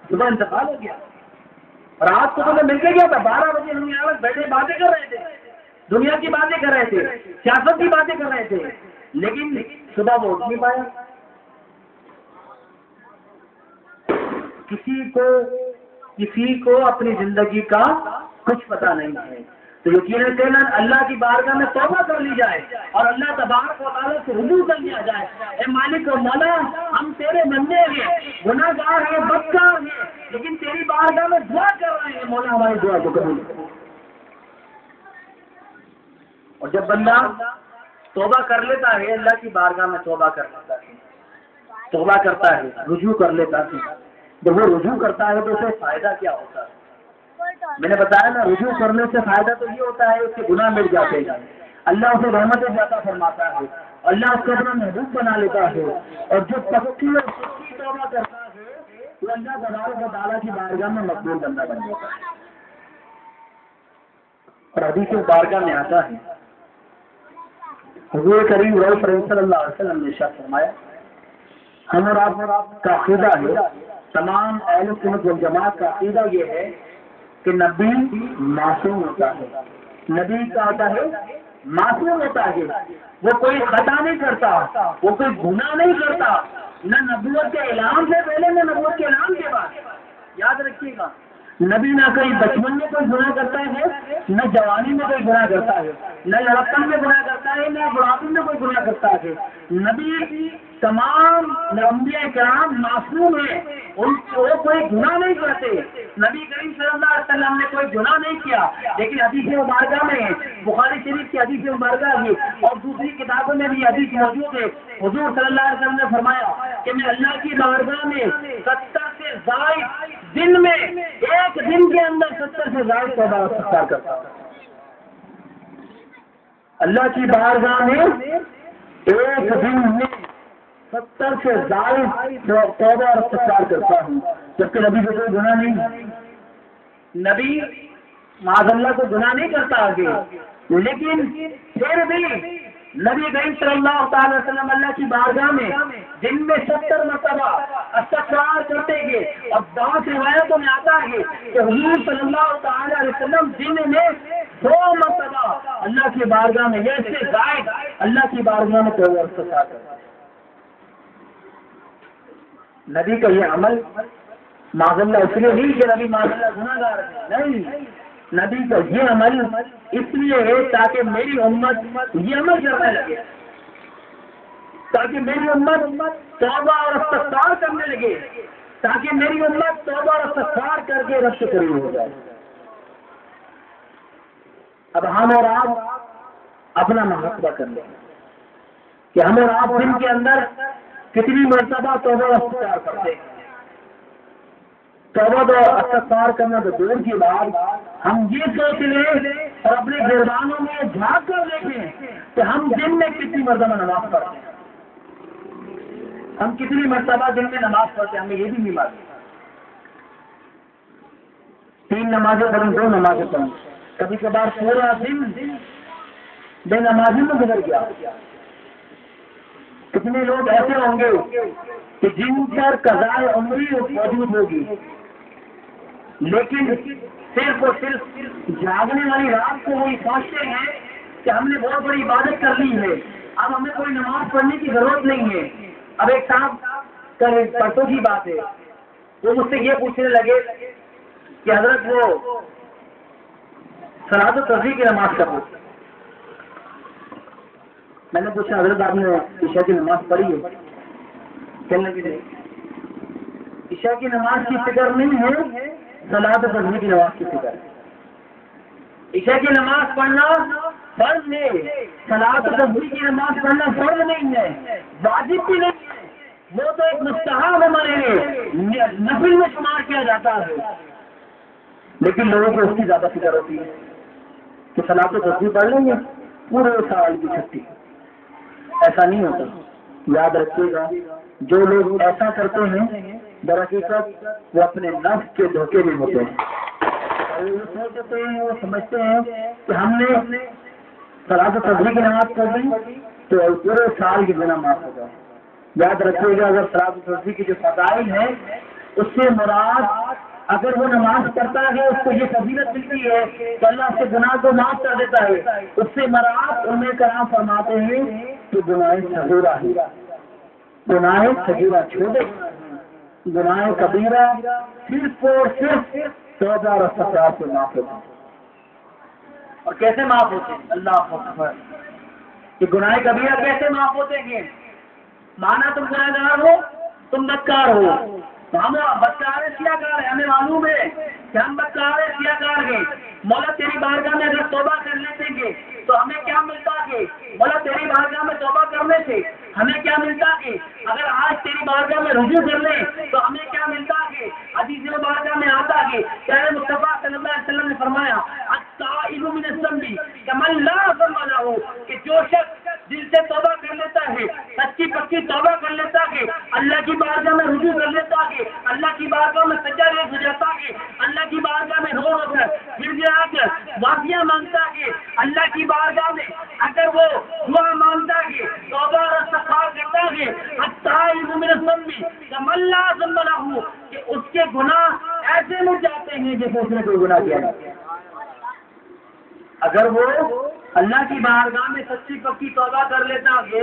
सुबह इंतकाल हो गया। रात को तो मैं मिलके गया था, 12 बजे हम यहाँ पर बैठे बातें कर रहे थे, दुनिया की बातें कर रहे थे, सियासत की बातें कर रहे थे, लेकिन सुबह वो उठ नहीं पाया। किसी को अपनी जिंदगी का कुछ पता नहीं है। तो यकीनन कहना अल्लाह की बारगाह में तौबा कर ली जाए और अल्लाह तबारक व तआला से रुजू कर लिया जाए। ए मालिक व मौला, हम तेरे बंदे हैं, गुनाहगार हैं, बदकार हैं, लेकिन तेरी बारगाह में दुआ कर रहे हैं, मौला हमारी दुआ को कबूल कर। और जब बंदा तौबा कर लेता है, अल्लाह की बारगाह में तौबा कर लेता है, तौबा करता है, रुजू कर लेता है, जब वो रुजू करता है तो उसे फायदा क्या होता है? मैंने बताया ना, रुजू करने से फायदा तो ये होता है उसके गुनाह मिट जाते हैं, अल्लाह उसे रहमत ज़्यादा फरमाता है, अल्लाह उसको अपना महबूब बना लेता है। और जो पक्की और सच्ची तौबा करता है वो अल्लाह तबारक व तआला की बारगाह में मकबूल बंदा बन जाता है। और हदीस बारगाह में आता है, हुज़ूर करीम सल्लल्लाहु अलैहि वसल्लम ने इरशाद फरमाया, हम और आप का अक़ीदा है, तमाम अहले सुन्नत वल जमात का अक़ीदा ये है कि नबी मासूम होता है। नबी क्या होता है? मासूम होता है। वो कोई खता नहीं करता, वो कोई गुनाह नहीं करता, न नबूवत के ऐलान से पहले न नबूवत के ऐलान के बाद। याद रखिएगा, नबी ना कोई बचपन में कोई गुनाह करता है, न जवानी में कोई गुनाह करता है, न लड़कपन में गुनाह करता है, न बुढ़ापे में कोई गुनाह करता है। नबी तमाम अंबिया किराम मासूम है, वो कोई गुनाह नहीं करते। नबी करीम सल्लल्लाहु अलैहि वसल्लम ने कोई गुनाह नहीं किया, लेकिन हदीस मुबारका में, बुखारी शरीफ की हदीस मुबारका है और दूसरी किताबों में भी हदीस मौजूद है, हुजूर सल्लल्लाहु अलैहि वसल्लम ने फरमाया कि मैं अल्लाह की बारगाह में 70 से ज़ायद दिन में, एक दिन के अंदर 70 से ज़ायद तौबा और इस्तिग़फ़ार करता हूँ। अल्लाह की बारगाह में एक दिन में 70 से ज़ायद तौबा और इस्तिग़फ़ार करता हूँ, जबकि नबी को कोई गुनाह नहीं। नबी माज़अल्लाह को गुनाह नहीं करता आगे, लेकिन फिर भी नबी करीम सल्लल्लाहु अलैहि वसल्लम अल्लाह की बारगाह में दिन में 70 मरतबा इस्तिग़फ़ार करते हैं। और बहुत रिवायतों में आता है कि हुजूर सल्लल्लाहु अलैहि वसल्लम दिन में 2 मरतबा अल्लाह की बारगाह में, ऐसे ज़ायद अल्लाह की बारगाह में तौबा और इस्तिग़फ़ार करते हैं। नबी का ये अमल माज़अल्लाह इसलिए नहीं कि नबी माज़अल्लाह गुनाहगार है, नहीं, नबी का ये अमल इसलिए है ताकि मेरी उम्मत ये अमल करने लगे, ताकि मेरी उम्मत तौबा और इस्तिग़फ़ार करने लगे, ताकि मेरी उम्मत तौबा और इस्तिग़फ़ार करके रब से करीब हो जाए। अब हम और आप अपना मुहासबा कर लें कि हम और आप दिन के अंदर कितनी मरतबा तौबा और इस्तिग़फ़ार करते हैं। तौबा और इस्तिग़फ़ार करना तो दूर की बात, हम ये सोच लें और अपने गिरबानों में झांक कर देखें कि हम दिन में कितनी मरतबा नमाज पढ़ते हैं, हम कितनी मरतबा दिन में नमाज पढ़ते हैं, हमें ये भी नहीं मालूम। 3 नमाजें पढ़ें, 2 नमाजें पढ़ें, कभी कभार पूरा दिन बेनमाजी में गुजर गया। कितने लोग ऐसे होंगे कि जिन पर कज़ाए उम्री मौजूद होगी, लेकिन सिर्फ और सिर्फ जागने वाली रात को वही सोचते हैं कि हमने बहुत बड़ी इबादत कर ली है, अब हमें कोई नमाज पढ़ने की जरूरत नहीं है। अब एक साहब परसों की बात है, वो मुझसे ये पूछने लगे कि हजरत वो सलात तस्बीह की नमाज कब? मैंने पूछा हजरत आपने ईशा की नमाज पढ़ी है? कहने लगे ईशा की नमाज की फिक्र नहीं है, सलात तस्बीह की नमाज की फिक्र है। ईशा की नमाज पढ़ना फर्ज है, सलात तस्बीह की नमाज पढ़ना फर्ज नहीं है, वाजिब भी नहीं है, वो तो एक मुस्तहब हमारे लिए नफिल में शुमार किया जाता है। लेकिन लोगों को उसकी ज्यादा फिक्र होती है कि सलात तस्बीह पढ़ लेंगे पूरे साल की छुट्टी। ऐसा नहीं होता। याद रखिएगा, जो लोग ऐसा करते हैं दरअसल वो अपने नफ्स के धोखे में होते हैं। वो सोचते हैं, वो समझते हैं कि हमने सलात तस्बीह की नमाज पढ़ ली तो पूरे साल की गुनाह माफ हो जाए। याद रखिएगा, अगर सलात तस्बीह की जो फज़ाइल है उससे मुराद अगर वो नमाज पढ़ता है उसको ये फजीलत मिलती है तो अल्लाह उसके गुनाह को माफ कर देता है। उससे मुराद उन्हें कलाम फरमाते हैं कि गुनाह सगीरा है, गुनाह सगीरा छोटे, गुनाह कबीरा सिर्फ और सिर्फ तौबा और इस्तिग़फ़ार से माफ होते हैं। और कैसे माफ होते हैं? अल्लाह अकबर। कि गुनाह कबीरा कैसे माफ होते हैं? माना तुम गुनहगार हो, तुम बदकार हो, तो हम बदकार सियाकार है, हमें मालूम है कि हम बदकार सियाकार हैं। मौला तेरी बारगाह में अगर तौबा कर लेते तो हमें क्या मिलता है? मौला तेरी बारगाह में तौबा करने से हमें क्या मिलता है? अगर आज तेरी बारगाह में रुजू कर ले तो हमें क्या मिलता है? हदीस बारगाह में आता है प्यारे मुस्तफा सल्लल्लाहु अलैहि वसल्लम ने फरमाया अत्ताइबु मिनज़ ज़ंबी कमन ला ज़ंबा लहू, कि जो शख्स दिल से तौबा कर लेता है, सच्ची पक्की तौबा कर लेता है, अल्लाह की बारगाह में रुजू कर लेता है, अल्लाह की बारगाह में सच्चा रेस हो जाता है, अल्लाह की बारगाह में रो कर गिड़गिड़ाकर माफिया मांगता है, अल्लाह की बारगाह में अगर वो दुआ मांगता है, तौबा और इस्तिग़फ़ार करता है, अत्ताइबु मिनज़ ज़ंबी कमन ला ज़ंबा लहू, कि उसके गुनाह ऐसे मिट जाते हैं जैसे उसने कोई गुनाह किया नहीं। अगर वो अल्लाह की बारगाह में सच्ची पक्की तौबा कर लेता है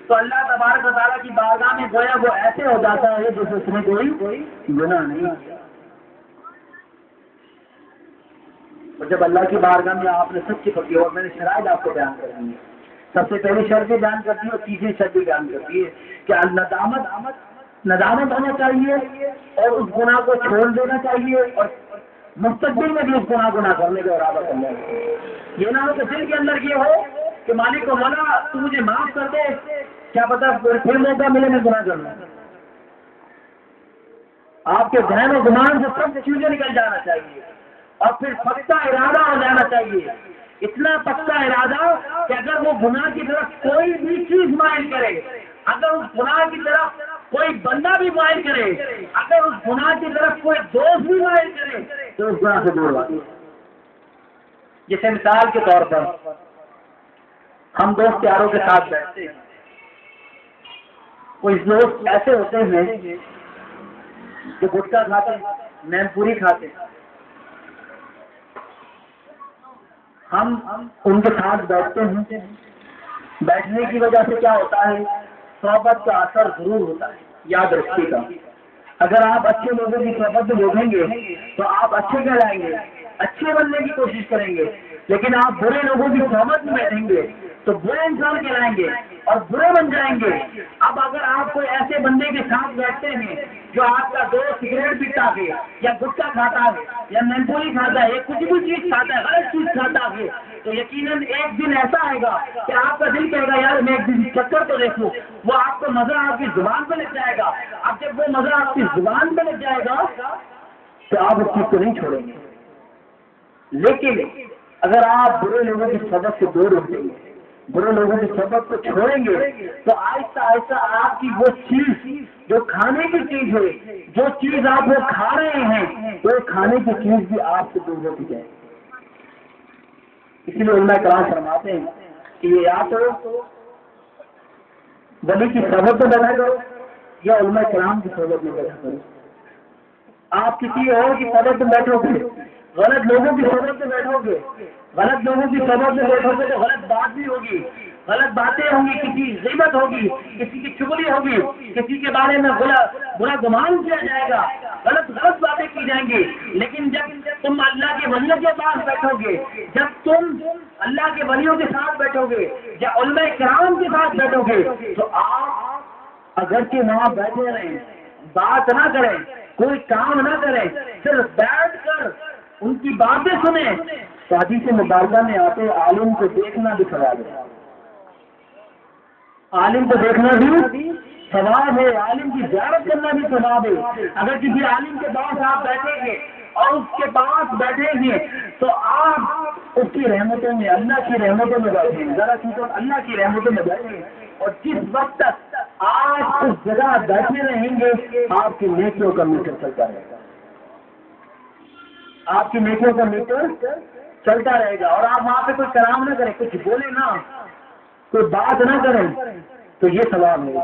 तो अल्लाह तबारक व तआला की बारगाह में गोया वो ऐसे हो जाता है जैसे उसने कोई गुनाह नहीं किया। और जब अल्लाह की बारगाह में आपने सच्ची पक्की, और मैंने शराइत आपको बयान कर दी है, सबसे पहली शर्त भी बयान करती है और तीसरी शर्त भी बयान करती है कि नदामत होना चाहिए और उस गुनाह को छोड़ देना चाहिए और मुस्तकबिल में भी उस गुनाह को ना करने का इरादा करना है। ये ना हो कि दिल के अंदर ये हो कि मालिक को मौला तू मुझे माफ कर दे, क्या पता फिर मौका मिले मैं गुनाह करना। आपके ज़हन और गुमान से सब चीजें निकल जाना चाहिए और फिर पक्का इरादा हो जाना चाहिए, इतना पक्का इरादा कि अगर वो गुनाह की तरफ कोई भी चीज माइल करे, अगर उस गुनाह की तरफ कोई बंदा भी माइल करे, अगर उस गुनाह की तरफ कोई दोस्त भी माइल करे तो उस गुनाह से दूर भागे। जैसे मिसाल के तौर पर हम दोस्त यारों के साथ बैठते हैं, कुछ दोस्त ऐसे होते हैं जो गुटखा खाते, मैनपुरी खाते, हम उनके साथ बैठते हैं। बैठने की वजह से क्या होता है? सोहबत का असर जरूर होता है, याद रखिएगा। अगर आप अच्छे लोगों की सोहबत में बैठेंगे तो आप अच्छे कहलाएंगे, अच्छे बनने की कोशिश करेंगे, लेकिन आप बुरे लोगों की सोहबत में बैठेंगे तो बुरे इंसान कहलाएंगे और बुरे बन जाएंगे। अब अगर आप कोई ऐसे बंदे के साथ बैठते हैं जो आपका दोस्त सिगरेट पीता है या गुटखा खाता है या मैनपुरी खाता है या कुछ भी चीज खाता है, गलत चीज खाता है, तो यकीनन एक दिन ऐसा आएगा कि आपका दिल कहेगा यार मैं एक दिन चक्कर तो देखूं। वो आपको मजा आपकी जुबान पे लग जाएगा। अब जब वो मजा आपकी जुबान पे लग जाएगा तो आप उस चीज को नहीं छोड़ेंगे। लेकिन अगर आप बुरे लोगों की सोहबत से दूर उठेंगे, बुरे लोगों की सोहबत को छोड़ेंगे तो आहिस्ता आहिस्ता आपकी वो चीज जो खाने की चीज है, जो चीज आप वो खा रहे हैं, वो खाने की चीज भी आपसे दूर होती जाएगी। इसलिए उलमा कराम फरमाते हैं कि ये या तो वली की सोहबत में बैठा करो या उलमा कराम की सोहबत में बैठा करो। आप किसी और की सोहबत में बैठोगे, गलत लोगों की सोहबत में बैठोगे, गलत लोगों की सोहबत में बैठोगे तो गलत बात भी होगी, गलत बातें होंगी, किसी ग़ीबत होगी, किसी की चुगली होगी, किसी के बारे में बुरा गुमान किया जाएगा, गलत बातें की जाएंगी। लेकिन जब तुम अल्लाह के वलियों के पास बैठोगे, जब तुम अल्लाह के वलियों के साथ बैठोगे या उलमा किराम के साथ बैठोगे तो आप अगर के वहां बैठे रहें, बात ना करें, कोई काम ना करें, सिर्फ बैठ कर उनकी बातें सुने, तो हदीस मुबारका में आते आलिम को देखना भी सवाब है। आलिम को देखना भी सवाब है, आलिम की ज़ियारत करना भी सवाब है। अगर किसी आलिम के पास आप बैठेंगे और उसके पास बैठेंगे तो आप उसकी रहमतों में, अल्लाह की रहमतों में बैठेंगे। जरा सी तो अल्लाह की रहमतों में बैठेंगे और जिस वक्त तक आप उस जगह बैठे रहेंगे आपकी नेकियों का मीटर चलता रहेगा, आपकी नेकियों का मीटर चलता रहेगा। और आप वहां पे कोई कलाम ना करें, कुछ बोले ना, कोई बात ना करें, तो ये सवाब है।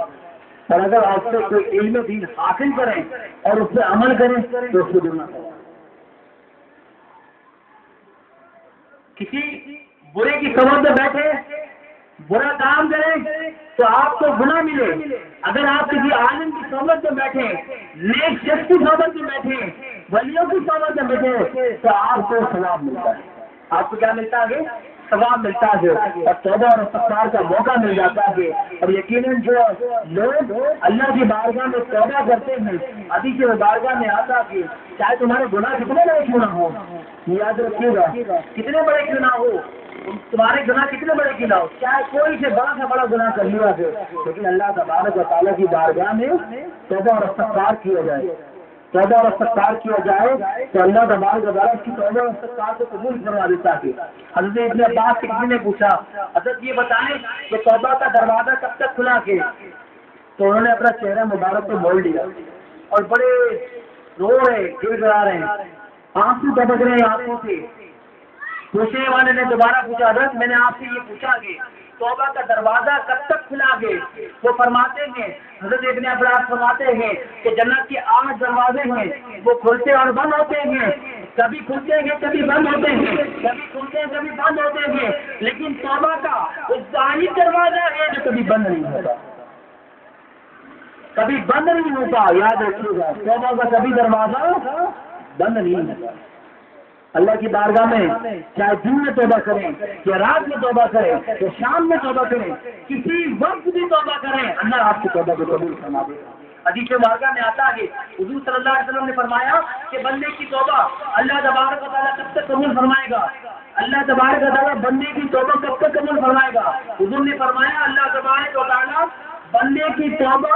और अगर आपसे कोई इल्म दीन हासिल करें और उस पर अमल करें तो उसको जुड़ना चाहिए। किसी बुरे की समझ में बैठे बुरा काम करें तो आपको गुनाह मिले। अगर आप किसी आलिम की सोबत में बैठे, नेक शख्स की सोबत में बैठे, वलियों की सोबत में बैठे तो आपको सवाब मिलता है। आपको क्या मिलता है? सवाब मिलता है और तौबा और इस्तिग़फ़ार का मौका मिल जाता है। और यकीनन जो लोग अल्लाह की बारगाह में तौबा करते हैं, हदीस के बारगाह में आता है चाहे तुम्हारे गुनाह कितने बड़े क्यों ना हो, याद रखिएगा, कितने बड़े क्यों ना हो, तुम्हारे गुनाह कितने बड़े क्यों ना हो, चाहे कोई से बड़ा गुनाह कर लिया है, लेकिन अल्लाह तबारक व तआला की बारगाह में तौबा और इस्तिग़फ़ार किया जाए, तौबा और इस्तिग़फ़ार किया जाए तो अल्लाह तबारक व तआला की तौबा और इस्तिग़फ़ार को कबूल करवा देता है। हज़रत इब्न अब्बास से किसी ने पूछा, हज़रत ये बताएं कि तौबा का दरवाजा कब तक खुला के? तो उन्होंने अपना चेहरा मुबारक को मोड़ लिया और बड़े रो रहे, गिड़गिड़ा रहे हैं, आंसू टपक रहे हैं आंखों से। पूछने वाले ने दोबारा पूछा, हज़रत मैंने आपसे ये पूछा कि तौबा का दरवाजा कब तक खुला गे? वो फरमाते हैं, हज़रत इब्न अब्बास फरमाते हैं कि जन्नत के 8 दरवाजे हैं, वो खुलते और बंद होते हैं, कभी खुलते हैं कभी बंद होते हैं, कभी खुलते हैं कभी बंद होते हैं, लेकिन तौबा का वो वाहिद दरवाजा है जो कभी बंद नहीं होता, कभी बंद नहीं होता। याद रखिएगा, तौबा का कभी दरवाजा बंद नहीं होता। अल्लाह की बारगाह में चाहे दिन में तौबा करें या रात में तौबा करें या शाम में तौबा करें, किसी वक्त भी तौबा करें, अल्लाह आपकी तौबा को कबूल फरमा देगा। हदीस बारगाह में आता है हुजूर सल्लल्लाहु अलैहि वसल्लम ने फरमाया कि बंदे की तौबा अल्लाह तबारक व तआला कब तक कबूल फरमाएगा? अल्लाह तबारक व तआला बंदे की तौबा कब तक कबूल फरमाएगा? हुजूर ने फरमाया अल्लाह तबारक व तआला बंदे की तौबा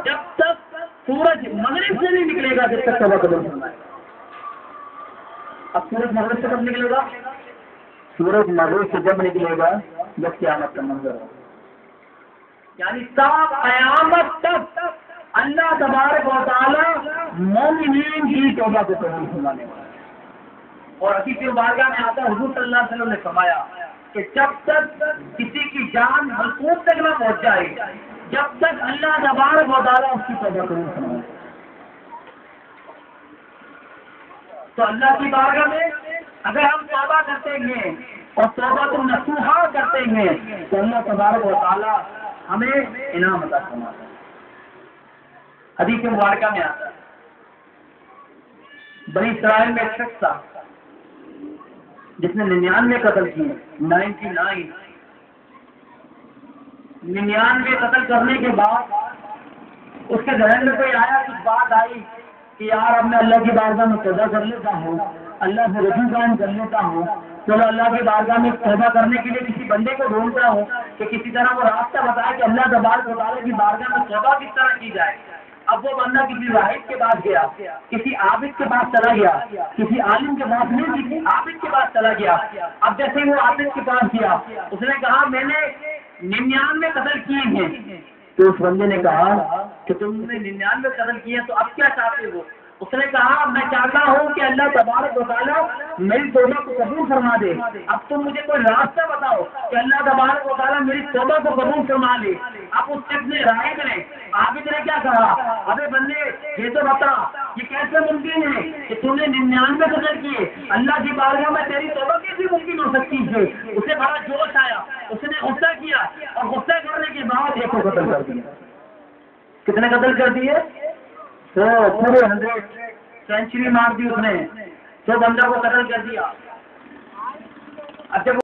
जब तक सूरज मगरिब से नहीं निकलेगा जब तक तौबा कबूल फरमाएगा। अब सूरज मगरिब से कब निकलेगा? सूरज मगरिब से जब निकलेगा जब क़यामत का मंजर हो, यानी साफ क़यामत तक अल्लाह तबारक व तआला मोमिनीन की तौबा को कबूल फरमाने वाला है। और हदीस बारगाह में आता है हुजूर सल्लल्लाहु अलैहि वसल्लम ने फरमाया कि जब तक किसी की जान हलकूम तक न पहुंच जाए, जब तक अल्लाह तबारक व तआला उसकी तौबा कबूल फरमाए। तो अल्लाह की बारगाह में अगर हम तौबा करते हैं और तौबा तो नसूहा करते हैं तो अल्लाह तबारक व तआला हमें इनाम अता फरमाता है। हदीस मुबारका में आता है बनी इस्राइल में एक शख्स था जिसने 99 कत्ल किए, 99 कत्ल करने के बाद उसके जहन में कोई आया, कुछ बात आई कि यार अब मैं अल्लाह की बारगाह में तौबा कर लेता हूँ, अल्लाह से रजू कायम कर लेता हूँ, चलो अल्लाह की बारगाह में तौबा करने के लिए किसी बंदे को ढूंढता हूँ कि किसी तरह वो रास्ता बताए कि अल्लाह तबारक व तआला की बारगाह में तौबा किस तरह की जाए। अब वो बंदा किसी राहिब के पास गया, किसी आबिद के पास चला गया, किसी आलिम के पास नहीं, किसी आबिद के पास चला गया। अब जैसे वो आबिद के पास गया, उसने कहा मैंने 99 कत्ल किए हैं। तो उस बंदे ने कहा कि तुमने 99 कत्ल किए तो अब क्या चाहते हो? उसने कहा मैं चाहता हूँ कि अल्लाह तबारक व तआला मेरी तौबा को कबूल फरमा दे। अब तुम मुझे कोई रास्ता बताओ कि अल्लाह तबारक व तआला मेरी तौबा को कबूल फरमा ले। अब उस शख्स ने, राहिब ने, आबिद ने क्या कहा, अबे बंदे ये तो बता ये कैसे मुमकिन है कि तूने 99 कत्ल किए, अल्लाह की बारगाह में तेरी तौबा कैसे मुमकिन हो सकती है? उसे बड़ा जोश आया, उसने गुस्सा किया और गुस्सा करने के बाद 100 कत्ल कर दिया। कितने कत्ल कर दिए? तो पूरे 100 सेंचुरी मार दी उसने, तो बंदा को कत्ल कर दिया। अब जब